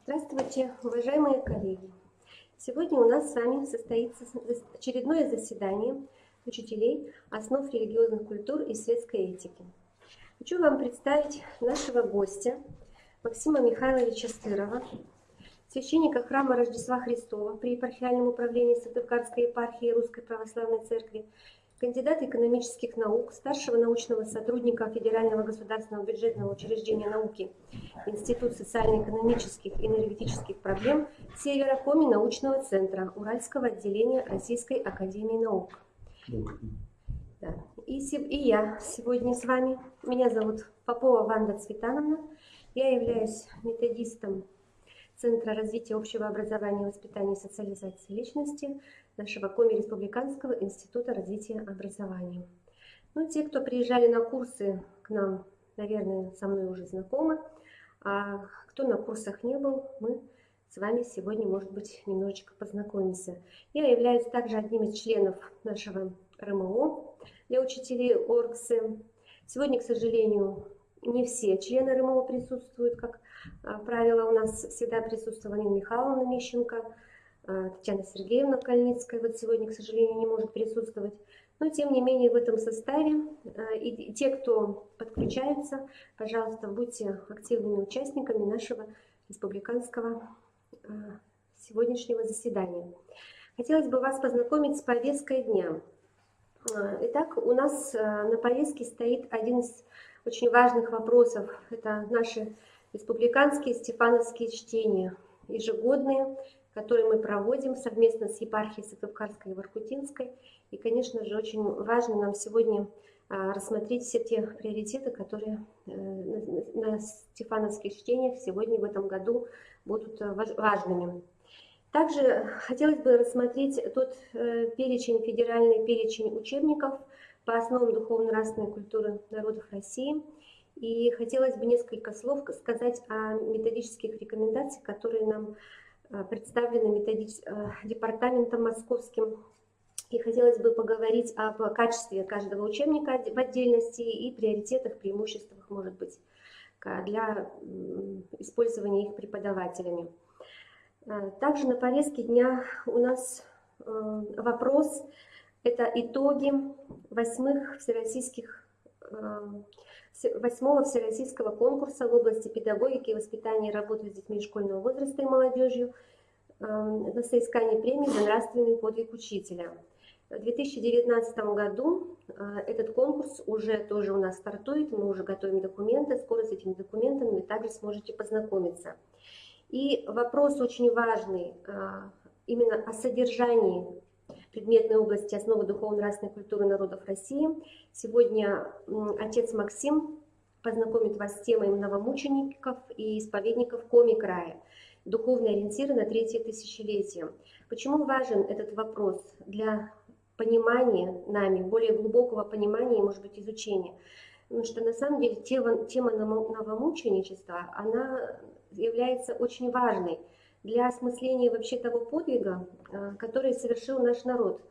Здравствуйте, уважаемые коллеги! Сегодня у нас с вами состоится очередное заседание учителей основ религиозных культур и светской этики. Хочу вам представить нашего гостя Максима Михайловича Стырова, священника храма Рождества Христова при епархиальном управлении Сыктывкарской епархии Русской Православной Церкви, кандидата экономических наук, старшего научного сотрудника Федерального государственного бюджетного учреждения науки, Институт социально-экономических и энергетических проблем Севера Коми научного центра Уральского отделения Российской академии наук. Да. И я сегодня с вами. Меня зовут Попова Ванда Цветановна. Я являюсь методистом Центра развития общего образования, воспитания и социализации личности нашего Коми Республиканского института развития образования. Ну, те, кто приезжали на курсы к нам, наверное, со мной уже знакомы. А кто на курсах не был, мы с вами сегодня, может быть, немножечко познакомимся. Я являюсь также одним из членов нашего РМО для учителей ОРГСы. Сегодня, к сожалению, не все члены РМО присутствуют, как правило, у нас всегда присутствовала Нина Михайловна Мищенко, Татьяна Сергеевна Кальницкая. Вот сегодня, к сожалению, не может присутствовать. Но, тем не менее, в этом составе и те, кто подключаются, пожалуйста, будьте активными участниками нашего республиканского сегодняшнего заседания. Хотелось бы вас познакомить с повесткой дня. Итак, у нас на повестке стоит один из очень важных вопросов. Это наши республиканские стефановские чтения, ежегодные, которые мы проводим совместно с епархией Сыктывкарской и Воркутинской. И, конечно же, очень важно нам сегодня рассмотреть все те приоритеты, которые на стефановских чтениях сегодня в этом году будут важными. Также хотелось бы рассмотреть тот перечень, федеральный перечень учебников по основам духовно-нравственной культуры народов России. И хотелось бы несколько слов сказать о методических рекомендациях, которые нам представлены департаментом московским. И хотелось бы поговорить об качестве каждого учебника в отдельности и приоритетах, преимуществах, может быть, для использования их преподавателями. Также на повестке дня у нас вопрос – это итоги 8-го всероссийского конкурса в области педагогики, воспитания и работы с детьми школьного возраста и молодежью на соискание премии за нравственный подвиг учителя. В 2019 году этот конкурс уже тоже у нас стартует, мы уже готовим документы, скоро с этими документами вы также сможете познакомиться. И вопрос очень важный именно о содержании предметной области основы духовно-нравственной культуры народов России. Сегодня отец Максим познакомит вас с темой новомучеников и исповедников Коми края, духовные ориентиры на третье тысячелетие. Почему важен этот вопрос для понимания нами, более глубокого понимания и, может быть, изучения? Потому что на самом деле тема новомученичества, она является очень важной для осмысления вообще того подвига, который совершил наш народ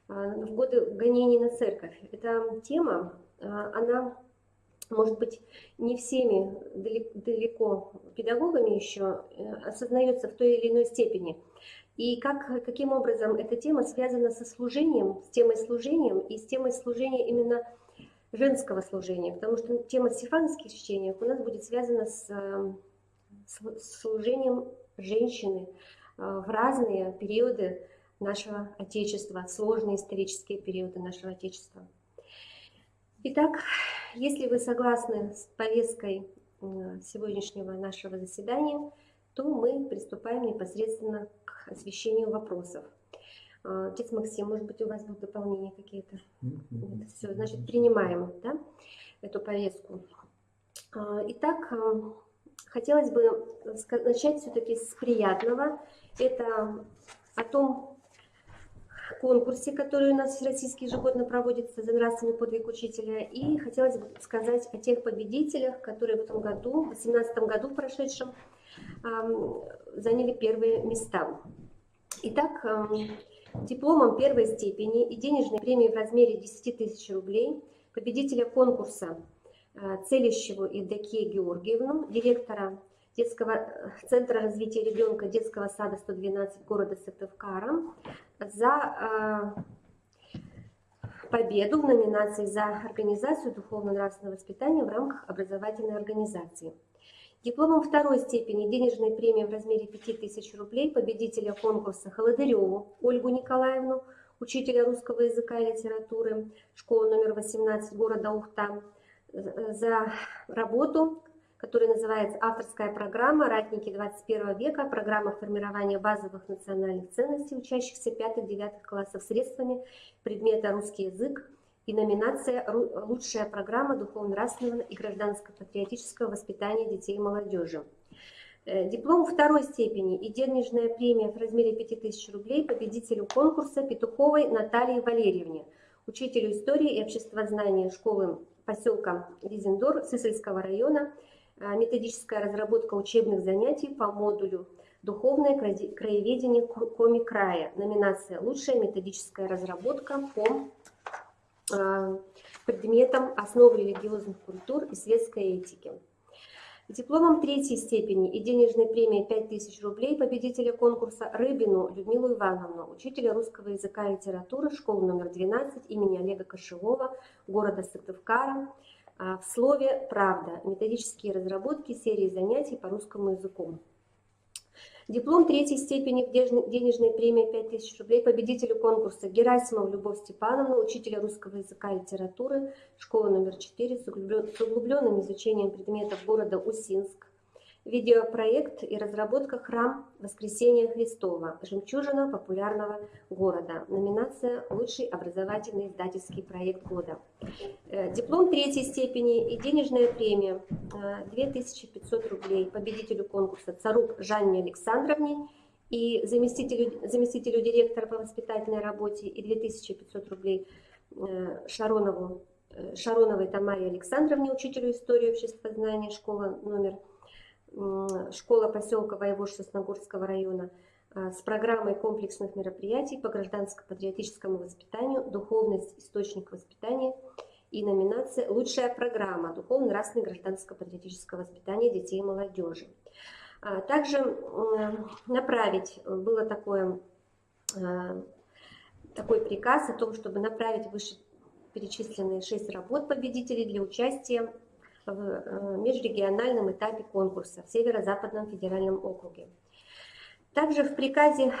в годы гонений на церковь. Эта тема, она, может быть, не всеми далеко педагогами еще осознается в той или иной степени. И каким образом эта тема связана со служением, с темой служения и с темой служения именно женского служения. Потому что тема стефановских чтений у нас будет связана с служением женщины в разные периоды нашего Отечества, сложные исторические периоды нашего Отечества. Итак, если вы согласны с повесткой сегодняшнего нашего заседания, то мы приступаем непосредственно к освещению вопросов. Отец Максим, может быть, у вас будут дополнения какие-то? Все, значит, принимаем, да, эту повестку. Итак, хотелось бы начать все-таки с приятного. Это о том конкурсе, который у нас всероссийский ежегодно проводится за нравственный подвиг учителя. И хотелось бы сказать о тех победителях, которые в этом году, в 2018 году прошедшем, заняли первые места. Итак, дипломом первой степени и денежной премией в размере 10 тысяч рублей победителя конкурса Целищеву Евдокию Георгиевну, директора Центра развития ребенка детского сада 112 города Сыктывкара за победу в номинации за организацию духовно-нравственного воспитания в рамках образовательной организации. Дипломом второй степени денежная премия в размере 5000 рублей победителя конкурса Холодыреву Ольгу Николаевну, учителя русского языка и литературы, школа номер 18 города Ухта, за работу, которая называется «Авторская программа «Ратники 21 века. Программа формирования базовых национальных ценностей учащихся 5-9 классов средствами предмета русский язык» и номинация «Лучшая программа духовно-нравственного и гражданско-патриотического воспитания детей и молодежи». Диплом второй степени и денежная премия в размере 5000 рублей победителю конкурса Петуховой Наталье Валерьевне, учителю истории и обществознания школы поселка Визендор Сысольского района, методическая разработка учебных занятий по модулю «Духовное краеведение Коми края». Номинация «Лучшая методическая разработка по предметам основ религиозных культур и светской этики». Дипломом третьей степени и денежной премией 5000 рублей победителя конкурса Рыбину Людмилу Ивановну, учителя русского языка и литературы, школы номер 12 имени Олега Кошевого, города Сыктывкара, в слове «Правда. Методические разработки серии занятий по русскому языку». Диплом третьей степени в денежной премии 5000 рублей победителю конкурса Герасимову Любовь Степановну, учителя русского языка и литературы, школа номер 4 с углубленным изучением предметов города Усинск. Видеопроект и разработка «Храм Воскресения Христова. Жемчужина популярного города». Номинация «Лучший образовательный издательский проект года». Диплом третьей степени и денежная премия 2500 рублей победителю конкурса Царук Жанне Александровне и заместителю директора по воспитательной работе и 2500 рублей Шароновой Тамаре Александровне, учителю истории и обществознания, школа поселка Воевож Сосногорского района, с программой комплексных мероприятий по гражданско-патриотическому воспитанию «Духовность. Источник воспитания» и номинация «Лучшая программа духовно-нравственного гражданско-патриотического воспитания детей и молодежи». Также такой приказ о том, чтобы направить вышеперечисленные 6 работ победителей для участия в межрегиональном этапе конкурса в Северо-Западном федеральном округе. Также в приказе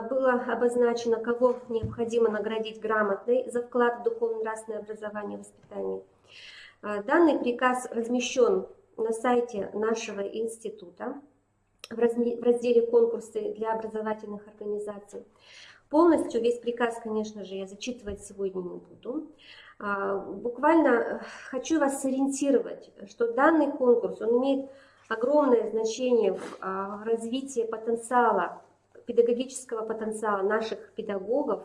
было обозначено, кого необходимо наградить грамотой за вклад в духовно-нравственное образование и воспитание. Данный приказ размещен на сайте нашего института в разделе «Конкурсы для образовательных организаций». Полностью весь приказ, конечно же, я зачитывать сегодня не буду. Буквально хочу вас сориентировать, что данный конкурс, он имеет огромное значение в развитии потенциала, педагогического потенциала наших педагогов,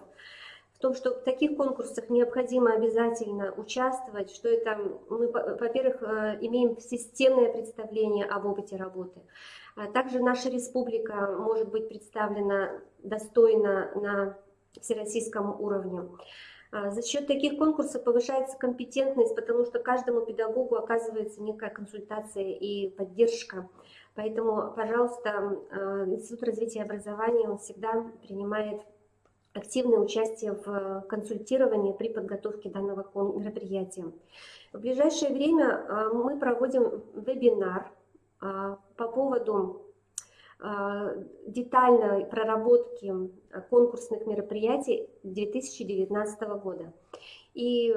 в том, что в таких конкурсах необходимо обязательно участвовать, что это мы, во-первых, имеем системное представление об опыте работы. Также наша республика может быть представлена достойно на всероссийском уровне. За счет таких конкурсов повышается компетентность, потому что каждому педагогу оказывается некая консультация и поддержка. Поэтому, пожалуйста, Институт развития и образования он всегда принимает активное участие в консультировании при подготовке данного мероприятия. В ближайшее время мы проводим вебинар по поводу детальной проработки конкурсных мероприятий 2019 года. И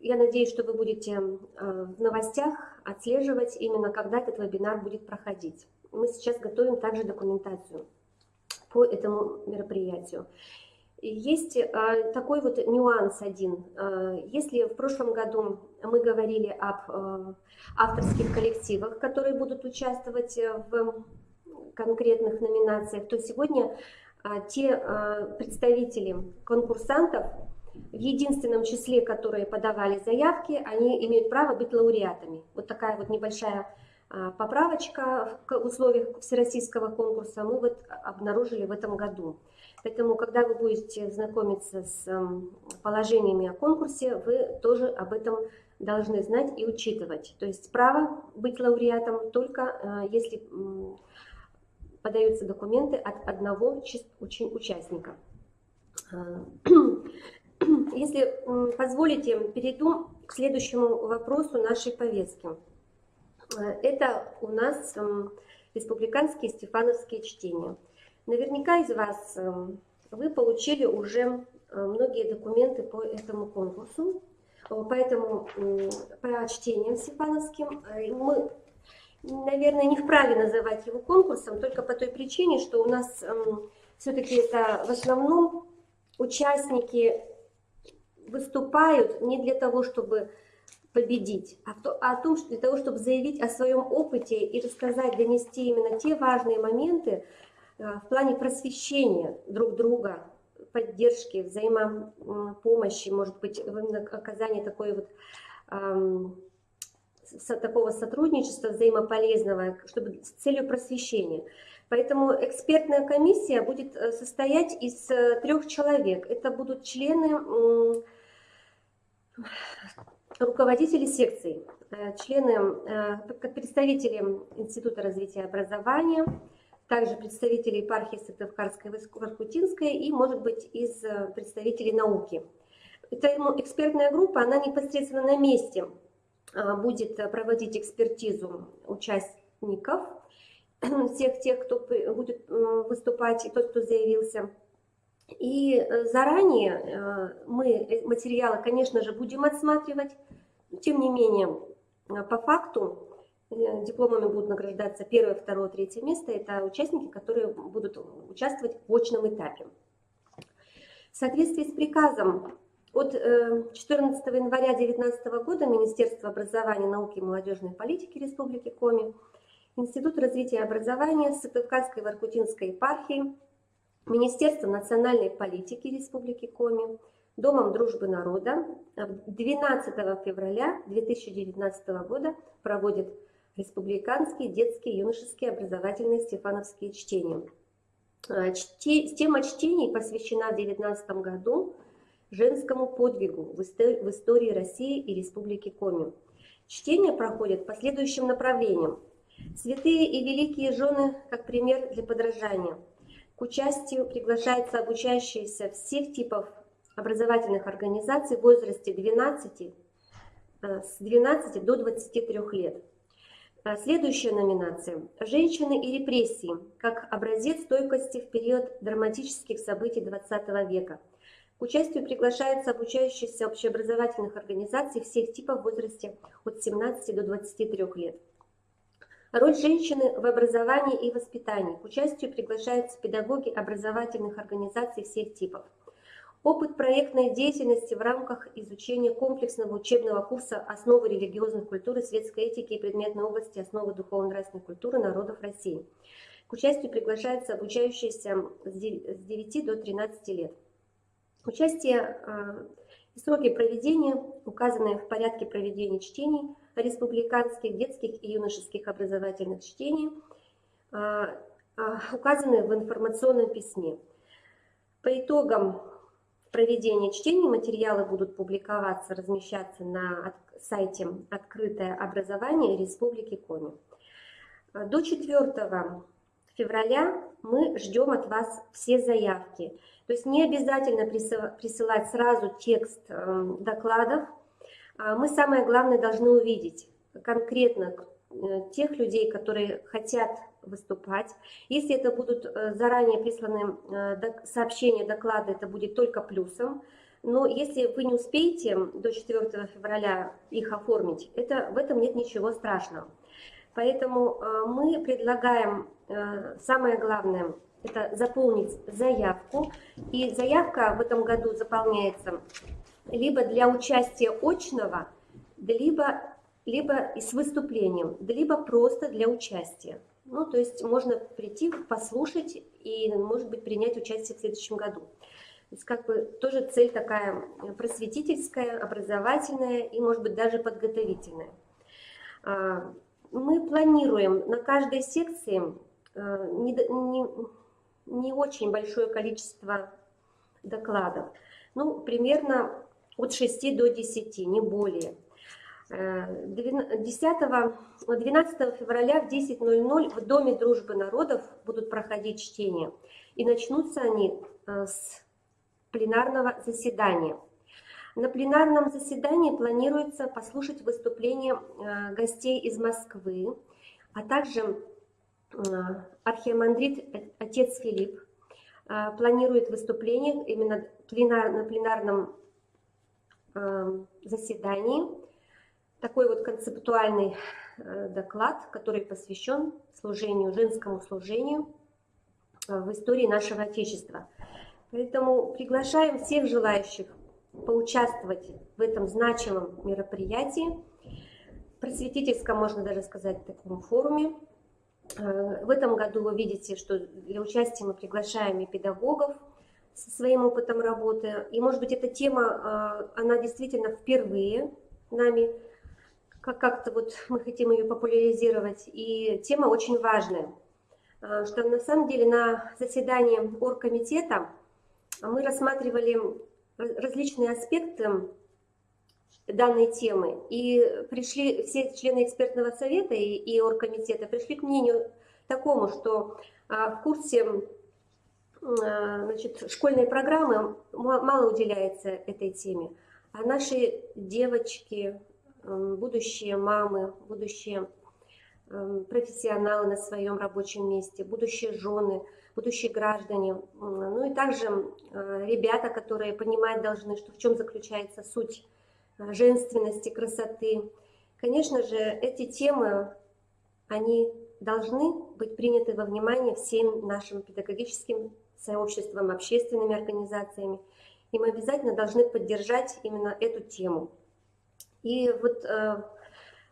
я надеюсь, что вы будете в новостях отслеживать именно, когда этот вебинар будет проходить. Мы сейчас готовим также документацию по этому мероприятию. Есть такой вот нюанс один. Если в прошлом году мы говорили об авторских коллективах, которые будут участвовать в конкретных номинациях, то сегодня те представители конкурсантов, в единственном числе, которые подавали заявки, они имеют право быть лауреатами. Вот такая вот небольшая поправочка в условиях всероссийского конкурса мы вот обнаружили в этом году. Поэтому, когда вы будете знакомиться с положениями о конкурсе, вы тоже об этом должны знать и учитывать. То есть право быть лауреатом только если подаются документы от одного участника. Если позволите, перейду к следующему вопросу нашей повестки. Это у нас республиканские стефановские чтения. Наверняка из вас вы получили уже многие документы по этому конкурсу, поэтому по чтениям стефановским мы, наверное, не вправе называть его конкурсом только по той причине, что у нас все-таки это в основном участники выступают не для того, чтобы победить, а для того, чтобы заявить о своем опыте и рассказать, донести именно те важные моменты в плане просвещения друг друга, поддержки, взаимопомощи, может быть, оказания такого сотрудничества взаимополезного, чтобы с целью просвещения. Поэтому экспертная комиссия будет состоять из 3 человек. Это будут члены, руководители секций, члены, представители Института развития образования, также представители епархии Сыктывкарской и Воркутинской и, может быть, из представителей науки. Эта экспертная группа, она непосредственно на месте будет проводить экспертизу участников, всех тех, кто будет выступать, и тот, кто заявился. И заранее мы материалы, конечно же, будем отсматривать. Тем не менее, по факту дипломами будут награждаться 1, 2, 3 место. Это участники, которые будут участвовать в очном этапе. В соответствии с приказом от 14 января 2019 года Министерство образования, науки и молодежной политики Республики Коми, Институт развития образования Сыктывкарской и Воркутинской епархии, Министерство национальной политики Республики Коми, Домом дружбы народа 12 февраля 2019 года проводит республиканские детские и юношеские образовательные стефановские чтения. Тема чтений посвящена в 2019 году женскому подвигу в истории России и Республики Коми. Чтения проходят по следующим направлениям. Святые и великие жены как пример для подражания. К участию приглашаются обучающиеся всех типов образовательных организаций в возрасте с 12 до 23 лет. Следующая номинация – «Женщины и репрессии» как образец стойкости в период драматических событий XX века. К участию приглашаются обучающиеся общеобразовательных организаций всех типов в возрасте от 17 до 23 лет. Роль женщины в образовании и воспитании. К участию приглашаются педагоги образовательных организаций всех типов. Опыт проектной деятельности в рамках изучения комплексного учебного курса «Основы религиозных культур и светской этики и предметной области основы духовно-нравственной культуры народов России». К участию приглашаются обучающиеся с 9 до 13 лет. Участие и сроки проведения, указанные в порядке проведения чтений, республиканских, детских и юношеских образовательных чтений, указаны в информационном письме. По итогам проведения чтений материалы будут публиковаться, размещаться на сайте «Открытое образование Республики Коми». До 4 февраля мы ждем от вас все заявки. То есть не обязательно присылать сразу текст докладов. Мы, самое главное, должны увидеть конкретно тех людей, которые хотят выступать. Если это будут заранее присланы сообщения, доклады, это будет только плюсом. Но если вы не успеете до 4 февраля их оформить, в этом нет ничего страшного. Поэтому мы предлагаем, самое главное, это заполнить заявку. И заявка в этом году заполняется либо для участия очного, либо и с выступлением, либо просто для участия. Ну, то есть можно прийти, послушать и, может быть, принять участие в следующем году. То есть как бы тоже цель такая просветительская, образовательная и, может быть, даже подготовительная. Мы планируем на каждой секции не очень большое количество докладов, ну, примерно от 6 до 10, не более. 12 февраля в 10:00 в Доме дружбы народов будут проходить чтения. И начнутся они с пленарного заседания. На пленарном заседании планируется послушать выступления гостей из Москвы, а также архиемандрит отец Филипп планирует выступление именно на пленарном заседании. Такой вот концептуальный доклад, который посвящен служению, женскому служению в истории нашего Отечества. Поэтому приглашаем всех желающих поучаствовать в этом значимом мероприятии, просветительском, можно даже сказать, таком форуме. В этом году вы видите, что для участия мы приглашаем и педагогов со своим опытом работы. И, может быть, эта тема, она действительно впервые нами, как-то вот мы хотим ее популяризировать. И тема очень важная, что на самом деле на заседании оргкомитета мы рассматривали различные аспекты данной темы, и пришли все члены экспертного совета и оргкомитета пришли к мнению такому, что в курсе школьной программы мало уделяется этой теме, а наши девочки, будущие мамы, будущие профессионалы на своем рабочем месте, будущие жены, будущие граждане, ну и также ребята, которые понимать должны, что в чем заключается суть женственности, красоты. Конечно же, эти темы, они должны быть приняты во внимание всем нашим педагогическим сообществом, общественными организациями, и мы обязательно должны поддержать именно эту тему. И вот,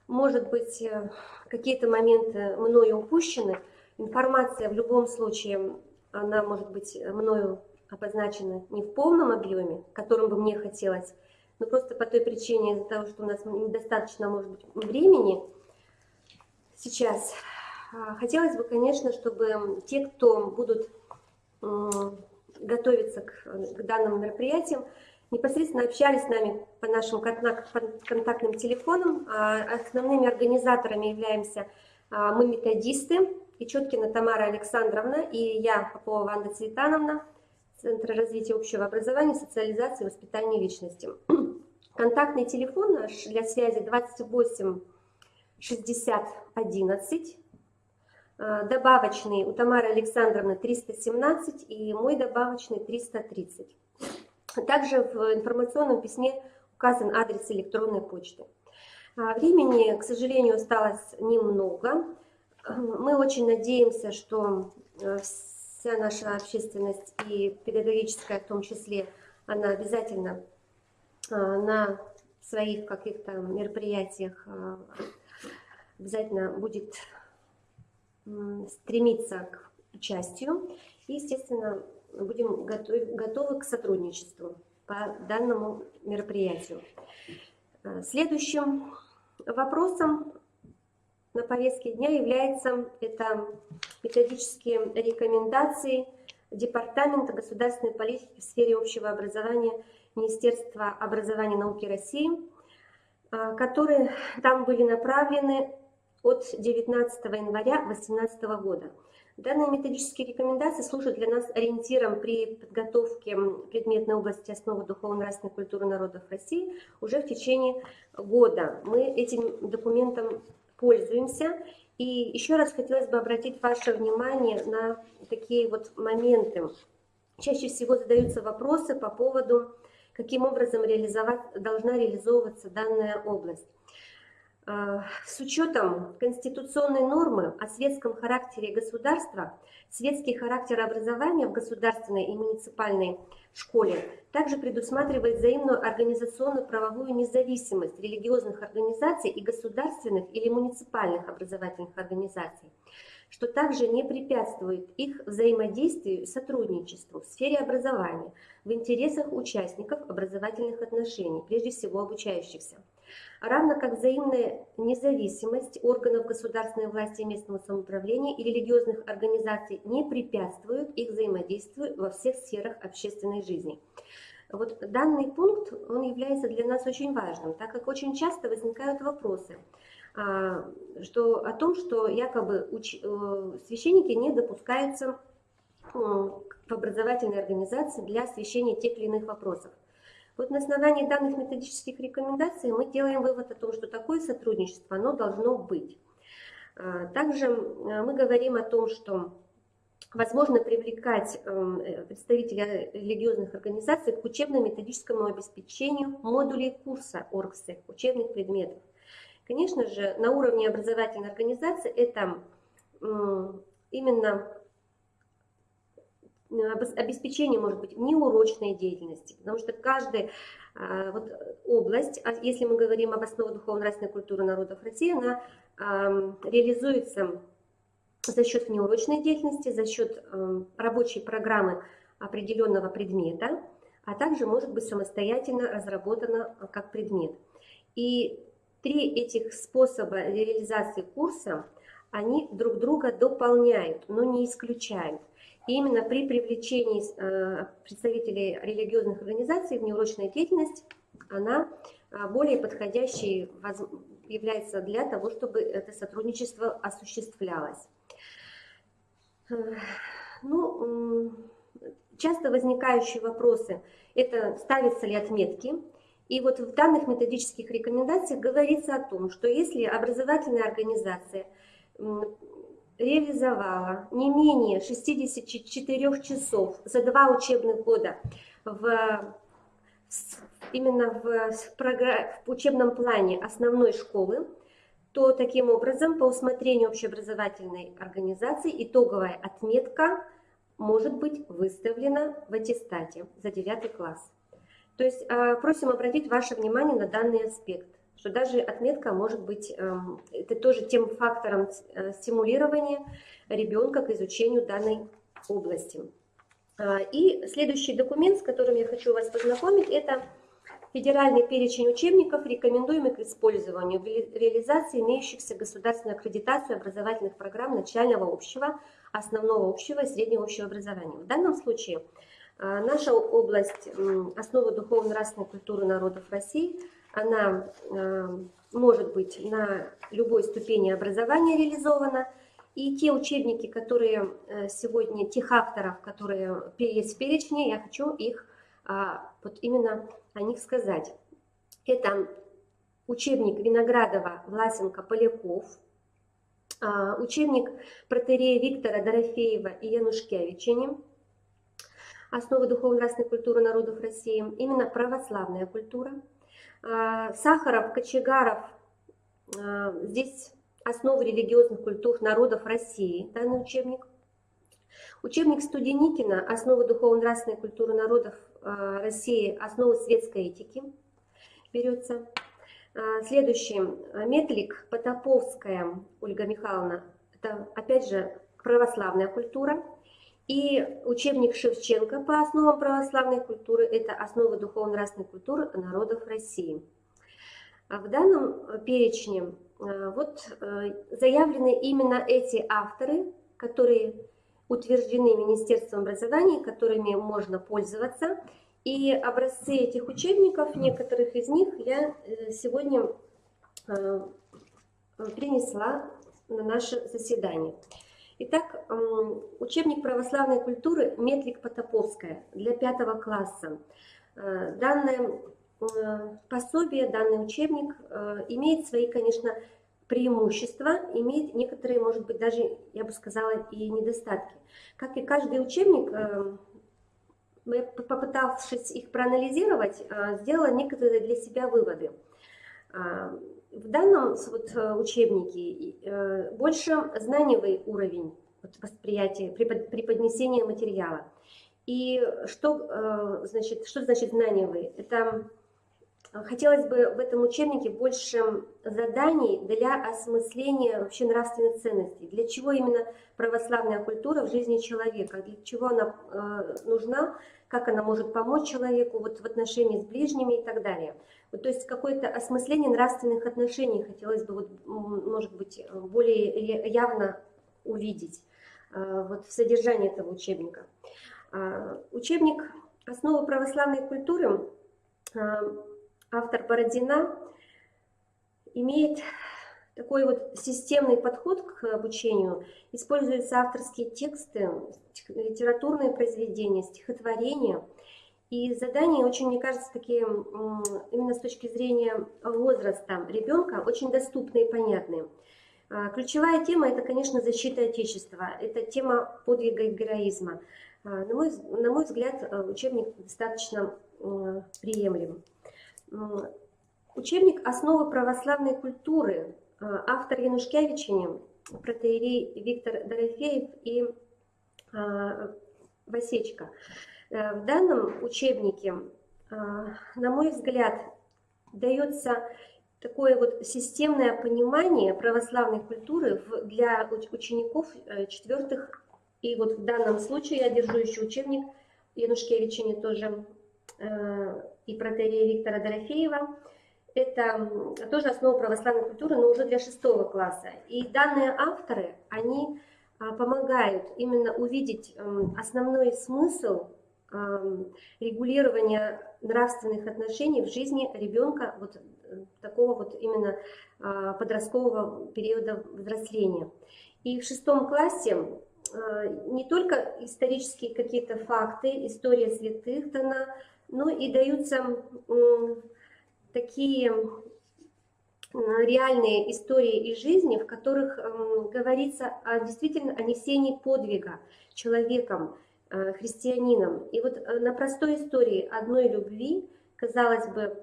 может быть, какие-то моменты мною упущены. Информация в любом случае, она может быть мною обозначена не в полном объеме, которым бы мне хотелось, но просто по той причине, из-за того, что у нас недостаточно, может быть, времени сейчас. Хотелось бы, конечно, чтобы те, кто будут готовиться к данным мероприятиям, непосредственно общались с нами по нашим контактным телефонам. Основными организаторами являемся мы, методисты, Ичеткина Тамара Александровна и я, Попова Ванда Цветановна, Центр развития общего образования, социализации и воспитания личности. Контактный телефон наш для связи 28 60 11, добавочный у Тамары Александровны 317 и мой добавочный 330. Также в информационном письме указан адрес электронной почты. Времени, к сожалению, осталось немного. Мы очень надеемся, что вся наша общественность и педагогическая в том числе, она обязательно на своих каких-то мероприятиях обязательно будет стремиться к участию. И, естественно, будем готовы к сотрудничеству по данному мероприятию. Следующим вопросом на повестке дня является это методические рекомендации Департамента государственной политики в сфере общего образования Министерства образования и науки России, которые там были направлены от 19 января 2018 года. Данные методические рекомендации служат для нас ориентиром при подготовке предметной области основы духовно-нравственной культуры народов России уже в течение года. Мы этим документом пользуемся. И еще раз хотелось бы обратить ваше внимание на такие вот моменты. Чаще всего задаются вопросы по поводу, каким образом должна реализовываться данная область. С учетом конституционной нормы о светском характере государства, светский характер образования в государственной и муниципальной школе также предусматривает взаимную организационно-правовую независимость религиозных организаций и государственных или муниципальных образовательных организаций, что также не препятствует их взаимодействию и сотрудничеству в сфере образования в интересах участников образовательных отношений, прежде всего обучающихся. Равно как взаимная независимость органов государственной власти и местного самоуправления и религиозных организаций не препятствует их взаимодействию во всех сферах общественной жизни. Вот данный пункт, он является для нас очень важным, так как очень часто возникают вопросы о том, что якобы священники не допускаются в образовательной организации для освещения тех или иных вопросов. Вот на основании данных методических рекомендаций мы делаем вывод о том, что такое сотрудничество, оно должно быть. Также мы говорим о том, что возможно привлекать представителей религиозных организаций к учебно-методическому обеспечению модулей курса ОРГСЭК, учебных предметов. Конечно же, на уровне образовательной организации это именно обеспечение может быть неурочной деятельности, потому что каждая область, если мы говорим об основах духовно-нравственной культуры народов России, она реализуется за счет внеурочной деятельности, за счет рабочей программы определенного предмета, а также может быть самостоятельно разработана как предмет. И 3 этих способа реализации курса, они друг друга дополняют, но не исключают. И именно при привлечении представителей религиозных организаций внеурочная деятельность, она более подходящей является для того, чтобы это сотрудничество осуществлялось. Часто возникающие вопросы – это ставятся ли отметки. И вот в данных методических рекомендациях говорится о том, что если образовательная организация реализовала не менее 64 часов за 2 учебных года именно в учебном плане основной школы, то таким образом по усмотрению общеобразовательной организации итоговая отметка может быть выставлена в аттестате за 9 класс. То есть просим обратить ваше внимание на данный аспект, что даже отметка может быть это тоже тем фактором стимулирования ребенка к изучению данной области. И следующий документ, с которым я хочу вас познакомить, это федеральный перечень учебников, рекомендуемых к использованию в реализации имеющихся государственную аккредитацию образовательных программ начального общего, основного общего и среднего общего образования. В данном случае наша область основы духовно-нравственной культуры народов России, она может быть на любой ступени образования реализована. И те учебники, которые сегодня, тех авторов, которые есть в перечне, я хочу их вот именно о них сказать. Это учебник Виноградова, Власенко, Поляков, учебник протоиерея Виктора Дорофеева и Янушкевича, основы духовно-нравственной культуры народов России, именно православная культура. Сахаров, Кочегаров, здесь основы религиозных культур народов России, данный учебник. Учебник Студеникина, основы духовно-нравственной культуры народов России, основы светской этики, берется. Следующий, Метлик, Потаповская, Ольга Михайловна, это опять же православная культура. И учебник Шевченко по основам православной культуры, это основы духовно-нравственной культуры народов России. В данном перечне заявлены именно эти авторы, которые утверждены Министерством образования, которыми можно пользоваться. И образцы этих учебников, некоторых из них я сегодня принесла на наше заседание. Итак, учебник православной культуры Метлик-Потаповская для 5 класса. Данное пособие, данный учебник имеет свои, конечно, преимущества, имеет некоторые, может быть, даже, я бы сказала, и недостатки. Как и каждый учебник, попытавшись их проанализировать, сделала некоторые для себя выводы. В данном учебнике больше знаниевый уровень восприятия, преподнесения материала. И что значит знаниевый? Это хотелось бы в этом учебнике больше заданий для осмысления вообще нравственных ценностей. Для чего именно православная культура в жизни человека, для чего она нужна, как она может помочь человеку в отношении с ближними и так далее. То есть какое-то осмысление нравственных отношений хотелось бы, может быть, более явно увидеть в содержании этого учебника. Учебник основу православной культуры автор Бородина имеет такой вот системный подход к обучению. Используются авторские тексты, литературные произведения, стихотворения. И задания очень, мне кажется, такие именно с точки зрения возраста ребенка очень доступные и понятные. Ключевая тема – это, конечно, защита Отечества. Это тема подвига и героизма. На мой взгляд, учебник достаточно приемлем. Учебник «Основы православной культуры». Автор Янушкевичини, протоиерей Виктор Дорофеев и Васечка. В данном учебнике, на мой взгляд, дается такое вот системное понимание православной культуры для учеников 4-х. И вот в данном случае я держу еще учебник Янушкевичини тоже и протоиерея Виктора Дорофеева. Это тоже основа православной культуры, но уже для 6 класса. И данные авторы, они помогают именно увидеть основной смысл регулирования нравственных отношений в жизни ребенка вот такого вот именно подросткового периода взросления. И в 6 классе не только исторические какие-то факты, история святых дана, но и даются такие реальные истории из жизни, в которых говорится действительно о несении подвига человеком, христианином. И вот на простой истории одной любви, казалось бы,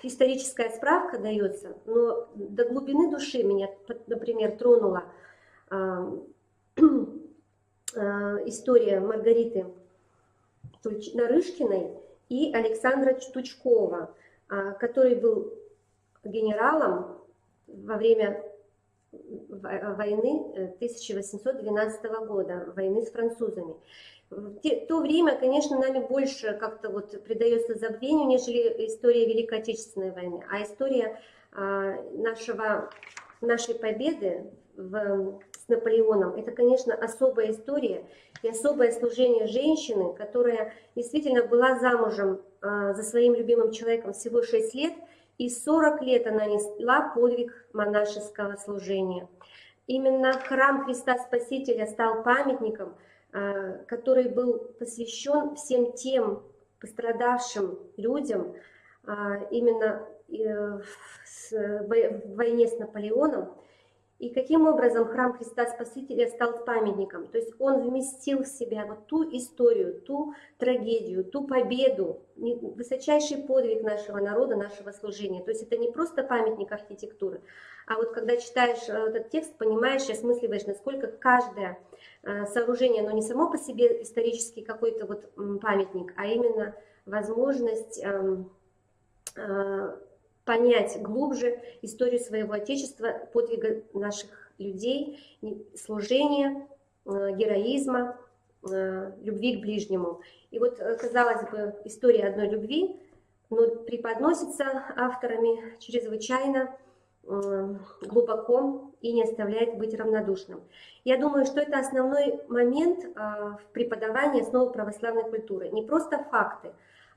историческая справка дается, но до глубины души меня, например, тронула история Маргариты Нарышкиной и Александра Тучкова, который был генералом во время войны 1812 года, войны с французами. В то время, конечно, нами больше как-то вот придается забвению, нежели история Великой Отечественной войны, а история нашей победы с Наполеоном, это, конечно, особая история и особое служение женщины, которая действительно была замужем за своим любимым человеком всего 6 лет, и 40 лет она несла подвиг монашеского служения. Именно храм Христа Спасителя стал памятником, который был посвящен всем тем пострадавшим людям именно в войне с Наполеоном. И каким образом храм Христа Спасителя стал памятником? То есть он вместил в себя вот ту историю, ту трагедию, ту победу, высочайший подвиг нашего народа, нашего служения. То есть это не просто памятник архитектуры, а вот когда читаешь этот текст, понимаешь и осмысливаешь, насколько каждое сооружение, но не само по себе исторический какой-то вот памятник, а именно возможность понять глубже историю своего Отечества, подвига наших людей, служения, героизма, любви к ближнему. И вот, казалось бы, история одной любви, но преподносится авторами чрезвычайно глубоко и не оставляет быть равнодушным. Я думаю, что это основной момент в преподавании основ православной культуры. Не просто факты,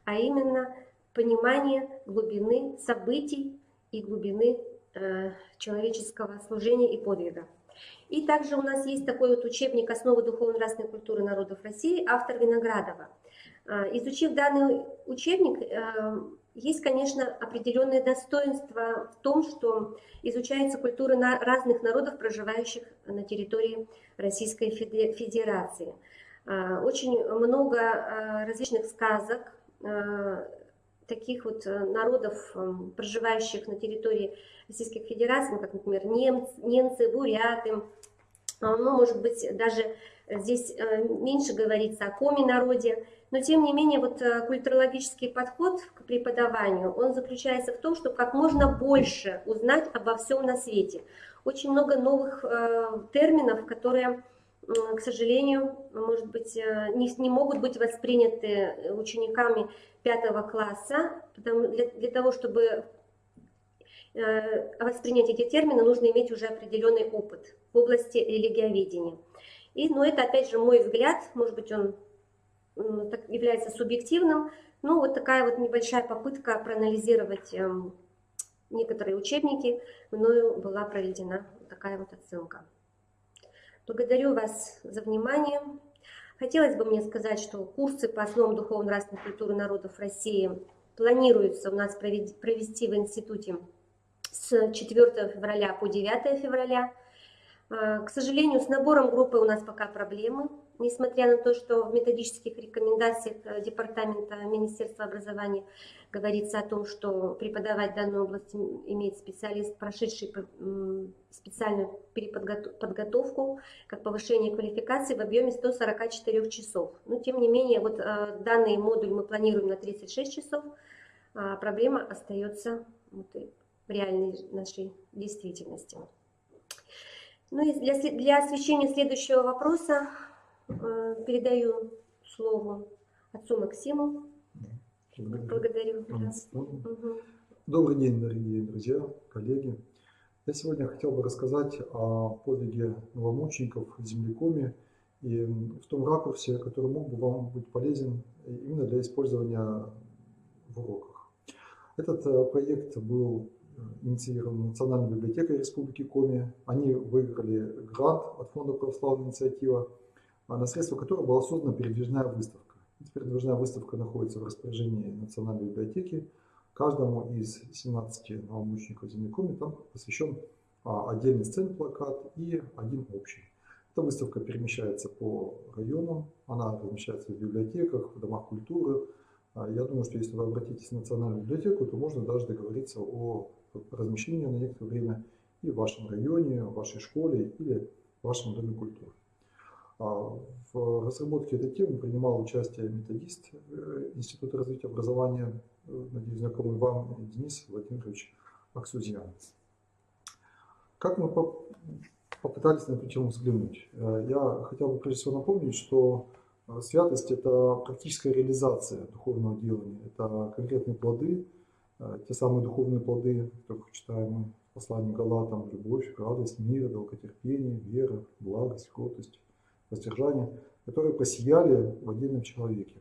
а именно понимание глубины событий и глубины человеческого служения и подвига. И также у нас есть такой вот учебник «Основы духовно-нравственной культуры народов России», автор Виноградова. Изучив данный учебник, есть, конечно, определенные достоинства в том, что изучается культура разных народов, проживающих на территории Российской Федерации. Очень много различных сказок, таких вот народов, проживающих на территории Российской Федерации, как, например, немцы, буряты. Ну, может быть, даже здесь меньше говорится о коми-народе, но тем не менее вот культурологический подход к преподаванию, он заключается в том, чтобы как можно больше узнать обо всем на свете. Очень много новых терминов, которые, к сожалению, может быть, не могут быть восприняты учениками 5 класса. Для того, чтобы воспринять эти термины, нужно иметь уже определенный опыт в области религиоведения. Но это, опять же, мой взгляд, может быть, он является субъективным. Но вот такая вот небольшая попытка проанализировать некоторые учебники мною была проведена такая вот оценка. Благодарю вас за внимание. Хотелось бы мне сказать, что курсы по основам духовно-нравственной культуры народов России планируется у нас провести в институте с 4 февраля по 9 февраля. К сожалению, с набором группы у нас пока проблемы, несмотря на то, что в методических рекомендациях Департамента Министерства образования говорится о том, что преподавать в данной области имеет специалист, прошедший специальную переподготовку, как повышение квалификации в объеме 144 часов. Но, тем не менее, вот данный модуль мы планируем на 36 часов, а проблема остается в реальной нашей действительности. Ну и для освещения следующего вопроса передаю слово отцу Максиму. Благодарю. Добрый день, дорогие друзья, коллеги. Я сегодня хотел бы рассказать о подвиге новомучеников в землекоме и в том ракурсе, который мог бы вам быть полезен именно для использования в уроках. Этот проект был инициирован Национальной библиотекой Республики Коми. Они выиграли грант от Фонда «Православная инициатива», на средства которого была создана передвижная выставка. Передвижная выставка находится в распоряжении Национальной библиотеки. Каждому из 17 новомучеников землекоми там посвящен отдельный сцен-плакат и один общий. Эта выставка перемещается по районам, она размещается в библиотеках, в домах культуры. Я думаю, что если вы обратитесь в Национальную библиотеку, то можно даже договориться о размещении на некоторое время и в вашем районе, в вашей школе или в вашем доме культуры. В разработке этой темы принимал участие методист Института развития образования, надеюсь, знакомый вам, Денис Владимирович Аксузьян. Как мы попытались на эту тему взглянуть? Я хотел бы прежде всего напомнить, что святость – это практическая реализация духовного делания, это конкретные плоды, те самые духовные плоды, которых читаем мы в послании Галатам: любовь, радость, мир, долготерпение, вера, благость, кротость, воздержание, которые просияли в отдельном человеке.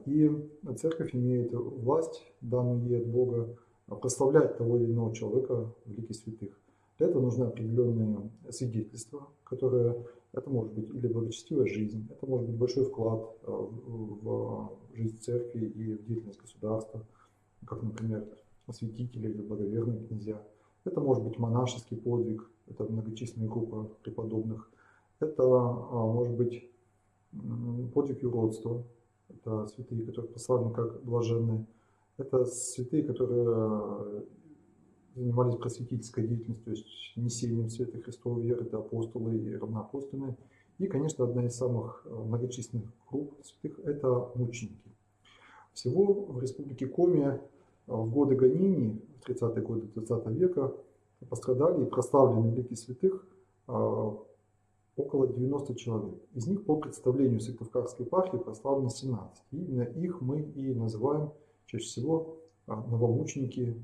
И церковь имеет власть, данную ей от Бога, прославлять того или иного человека в лике святых. Для этого нужны определенные свидетельства, которые, это может быть или благочестивая жизнь, это может быть большой вклад в жизнь церкви и в деятельность государства, как, например, святители или благоверные князья. Это может быть монашеский подвиг, это многочисленная группа преподобных. Это может быть подвиг юродства, это святые, которые прославлены как блаженные. Это святые, которые занимались просветительской деятельностью, то есть несением света Христовой веры, это апостолы и равноапостольные. И, конечно, одна из самых многочисленных групп святых – это мученики. Всего в Республике Коми в годы гонений, в 30-е годы 20 века, пострадали и прославлены в лике святых около 90 человек. Из них, по представлению Сыктывкарской епархии, прославлены 17. И именно их мы и называем чаще всего новомученики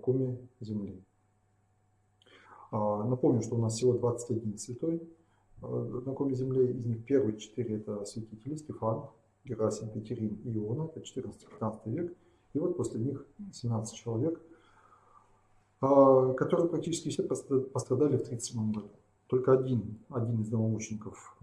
Коми земли. Напомню, что у нас всего 21 святой на Коми земле. Из них первые 4 это святители: Стефан, Герасим, Петерин и Иона, это 14-15 век. И вот после них 17 человек, которые практически все пострадали в 1937 году. Только один из новомучеников,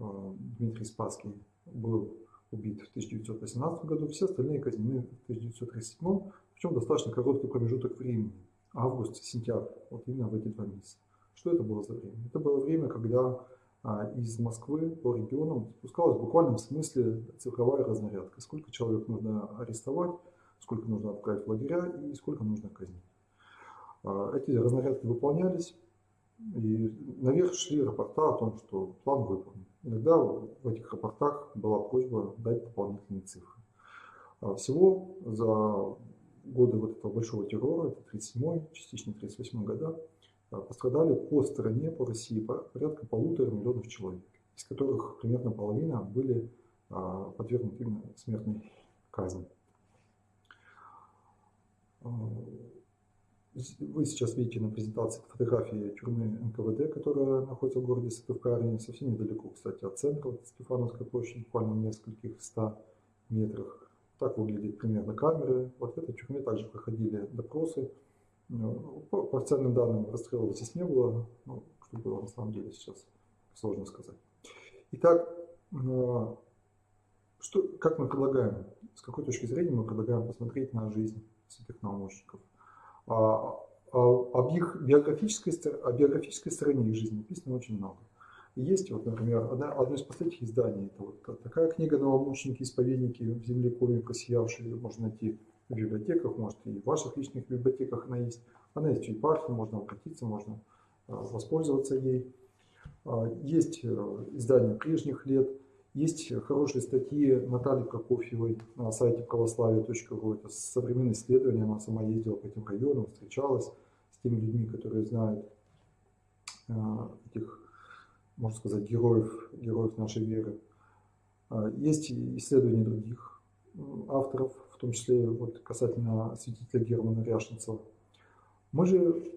Дмитрий Спасский, был убит в 1918 году, все остальные казнены в 1937, причем достаточно короткий промежуток времени, август-сентябрь, вот именно в эти 2 месяца. Что это было за время? Это было время, когда из Москвы по регионам спускалась в буквальном смысле цифровая разнарядка. Сколько человек нужно арестовать, сколько нужно отправить в лагеря и сколько нужно казнить. Эти разнарядки выполнялись, и наверх шли рапорта о том, что план выполнен. Иногда в этих рапортах была просьба дать дополнительные цифры. Всего за годы вот этого большого террора, это 37-й, частично 38-й года, пострадали по стране, по России порядка 1,5 миллиона человек, из которых примерно половина были подвергнуты именно смертной казни. Вы сейчас видите на презентации фотографии тюрьмы НКВД, которая находится в городе Сыктывкаре, совсем недалеко, кстати, от центра, вот Стефановской площади, буквально в нескольких 100 метрах. Так выглядит примерно камеры. Вот в этой тюрьме также проходили допросы. По официальным данным расстрелов здесь не было, ну, что было на самом деле сейчас сложно сказать. Итак, как мы с какой точки зрения мы предлагаем посмотреть на жизнь святых новомучеников? Об биографической стороне их жизни написано очень много. Есть, вот, например, одно из последних изданий, это вот такая книга «Новомученики, исповедники в землекоме просиявшие», ее можно найти в библиотеках, может и в ваших личных библиотеках она есть. Она есть в епархии, можно обратиться, можно воспользоваться ей. Есть издания прежних лет, есть хорошие статьи Натальи Прокофьевой на сайте православие.ру. Это современное исследование, она сама ездила по этим районам, встречалась с теми людьми, которые знают этих, можно сказать, героев нашей веры. Есть исследования других авторов, в том числе вот касательно святителя Германа Ряшенцева. Мы же,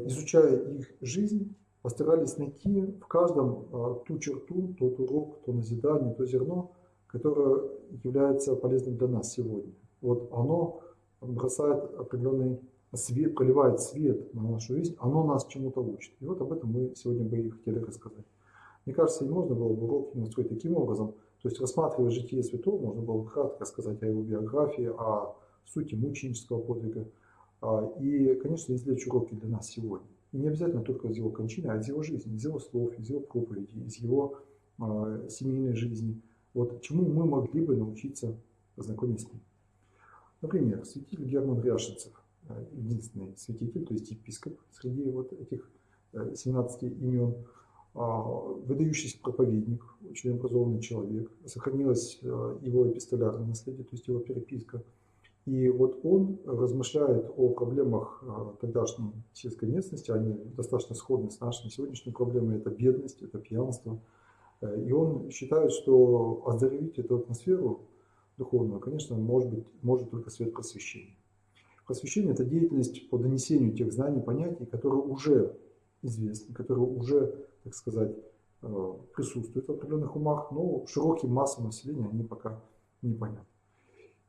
изучая их жизнь, постарались найти в каждом ту черту, тот урок, то назидание, то зерно, которое является полезным для нас сегодня. Вот оно бросает определенный свет, проливает свет на нашу жизнь, оно нас чему-то учит. И вот об этом мы сегодня бы и хотели рассказать. Мне кажется, и можно было бы урок настроить таким образом, то есть рассматривая житие святого, можно было бы кратко рассказать о его биографии, о сути мученического подвига, и, конечно, извлечь уроки для нас сегодня. И не обязательно только из его кончины, а из его жизни, из его слов, из его проповедей, из его семейной жизни. Вот чему мы могли бы научиться, познакомиться с ним. Например, святитель Герман Ряшенцев, единственный святитель, то есть епископ среди вот этих 17 имен, выдающийся проповедник, очень образованный человек, сохранилось его эпистолярное наследие, то есть его переписка. И вот он размышляет о проблемах тогдашней сельской местности, они достаточно сходны с нашими сегодняшними проблемами, это бедность, это пьянство. И он считает, что оздоровить эту атмосферу духовную, конечно, может только свет просвещения. Просвещение – это деятельность по донесению тех знаний, понятий, которые уже известны, которые уже, так сказать, присутствуют в определенных умах, но широким массам населения они пока непонятны.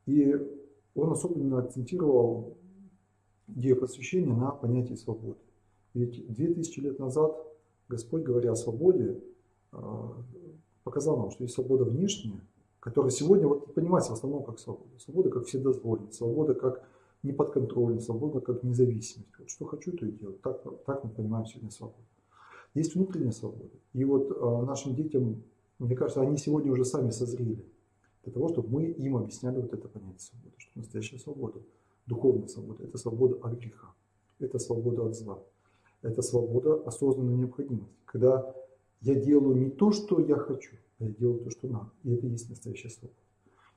И он особенно акцентировал идею просвещения на понятии свободы. Ведь 2000 лет назад Господь, говоря о свободе, показал нам, что есть свобода внешняя, которая сегодня вот понимается в основном как свобода. Свобода как вседозволенность, свобода как неподконтрольность, свобода как независимость. Вот что хочу, то и делаю. Так мы понимаем сегодня свободу. Есть внутренняя свобода. И вот нашим детям, мне кажется, они сегодня уже сами созрели для того, чтобы мы им объясняли вот это понятие свободы, что настоящая свобода, духовная свобода, это свобода от греха, это свобода от зла, это свобода осознанной необходимости, когда я делаю не то, что я хочу, а я делаю то, что надо, и это и есть настоящая свобода.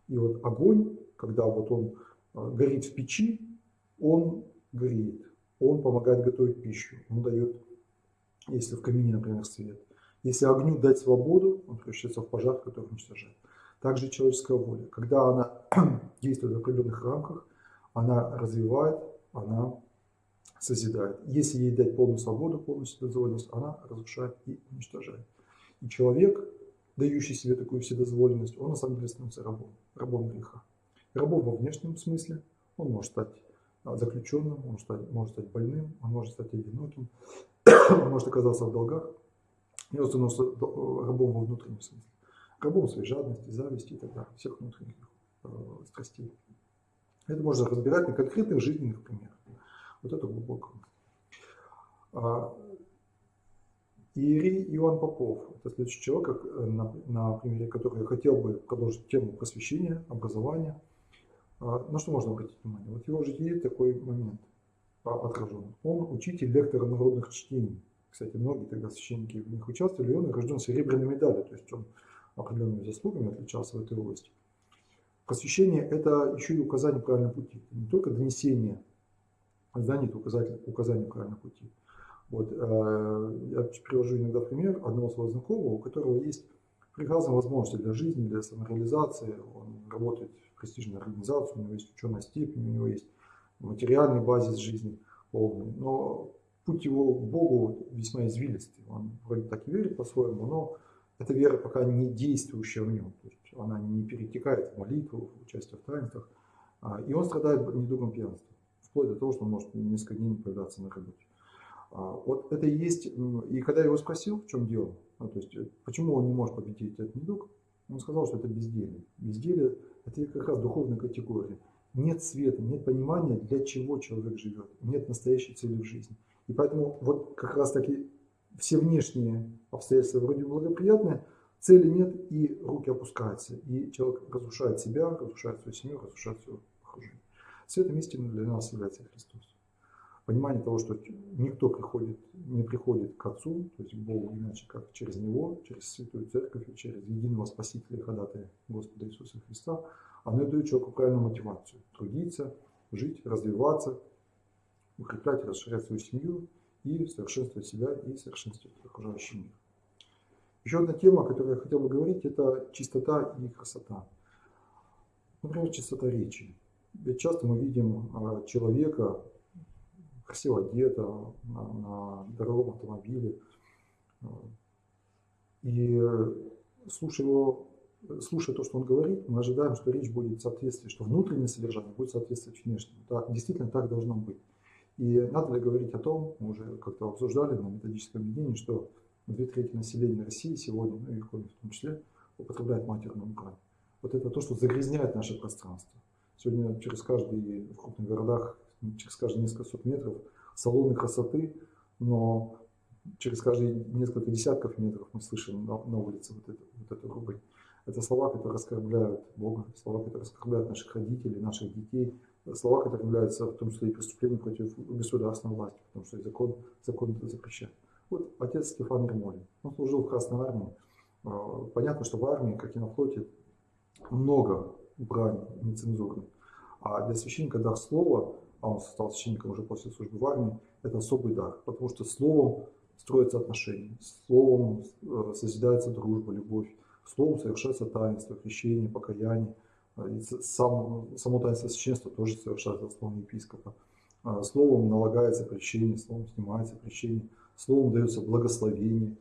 И вот огонь, когда вот он горит в печи, он греет, он помогает готовить пищу, он дает, если в камине, например, свет. Если огню дать свободу, он превращается в пожар, который уничтожает. Также человеческая воля. Когда она действует в определенных рамках, она развивает, она созидает. Если ей дать полную свободу, полную вседозволенность, она разрушает и уничтожает. И человек, дающий себе такую вседозволенность, он на самом деле становится рабом греха. Рабом во внешнем смысле, он может стать заключенным, он может стать больным, он может стать одиноким, он может оказаться в долгах, и он становится рабом во внутреннем смысле. Рабом своей жадности, зависти и так далее, всех внутренних страстей. Это можно разбирать на конкретных жизненных примерах. Вот это глубоко. Иерей Иоанн Попов, это следующий человек, на примере которого я хотел бы продолжить тему просвещения, образования. На что можно обратить внимание? Вот в его житии такой момент отражен. Он учитель, лектор народных чтений. Кстати, многие тогда священники в них участвовали, и он награжден серебряной медалью, то есть он определенными заслугами отличался в этой области. Просвещение – это еще и указание правильного пути. Не только донесение знаний, это указание правильного пути. Вот, я привожу иногда пример одного своего знакомого, у которого есть прекрасная возможность для жизни, для самореализации. Он работает в престижной организации, у него есть ученая степень, у него есть материальный базис жизни. полный, но путь его к Богу весьма извилистый. Он вроде так и верит по-своему, но эта вера пока не действующая в нем. То есть она не перетекает в молитву, в участие в таинствах. И он страдает недугом пьянства. Вплоть до того, что он может несколько дней не появляться на работе. Вот это и есть. И когда я его спросил, в чем дело, то есть почему он не может победить этот недуг, он сказал, что это безделье. Безделье – это как раз духовная категория. Нет света, нет понимания, для чего человек живет, нет настоящей цели в жизни. И поэтому вот как раз таки все внешние обстоятельства вроде благоприятные, цели нет, и руки опускаются. И человек разрушает себя, разрушает свою семью, разрушает свое окружение. Светом истины для нас является Христос. Понимание того, что никто не приходит к Отцу, то есть к Богу, иначе как через Него, через Святую Церковь, через единого Спасителя и ходатая Господа Иисуса Христа, оно дает человеку правильную мотивацию. Трудиться, жить, развиваться, укреплять, расширять свою семью и совершенствовать себя и совершенствовать окружающий мир. Еще одна тема, о которой я хотел бы говорить, это чистота и красота. Например, чистота речи. Ведь часто мы видим человека, красиво одетого, на дорогом автомобиле, и слушая то, что он говорит, мы ожидаем, что речь будет соответствовать, что внутреннее содержание будет соответствовать внешнему. Да, действительно так должно быть. И надо ли говорить о том, мы уже как-то обсуждали на методическом объединении, что 2/3 населения России сегодня, ну и Японии в том числе, употребляет матерную брань. Вот это то, что загрязняет наше пространство. Сегодня в крупных городах, через каждые несколько сот метров салоны красоты, но через каждые несколько десятков метров мы слышим на улице вот эту ругань. Это слова, которые оскорбляют Бога, слова, которые оскорбляют наших родителей, наших детей, слова, которые являются в том числе и преступлением против государственной власти, потому что закон это запрещает. Вот отец Стефан Ермолин, он служил в Красной армии. Понятно, что в армии, как и на флоте, много брани нецензурной. А для священника дар слова, а он стал священником уже после службы в армии, это особый дар, потому что словом строятся отношения, словом созидается дружба, любовь, словом совершается таинство, крещение, покаяние. И само таинство священства тоже совершается словом епископа. Словом налагается крещение, словом снимается крещение, словом дается благословение.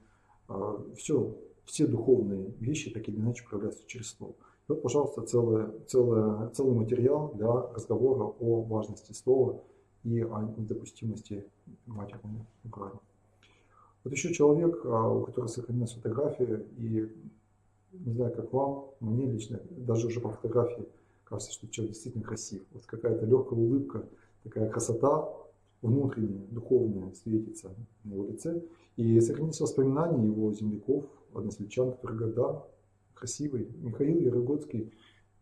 Все духовные вещи так или иначе проявляются через слово. И вот, пожалуйста, целый материал для разговора о важности слова и о недопустимости матерной брани. Вот еще человек, у которого сохранилась фотография, и не знаю, как вам, мне лично, даже уже по фотографии кажется, что человек действительно красив. Вот какая-то легкая улыбка, такая красота внутренняя, духовная светится на его лице. И сохранились воспоминания его земляков, односельчан, которые говорят, да, красивый. Михаил Ярогодский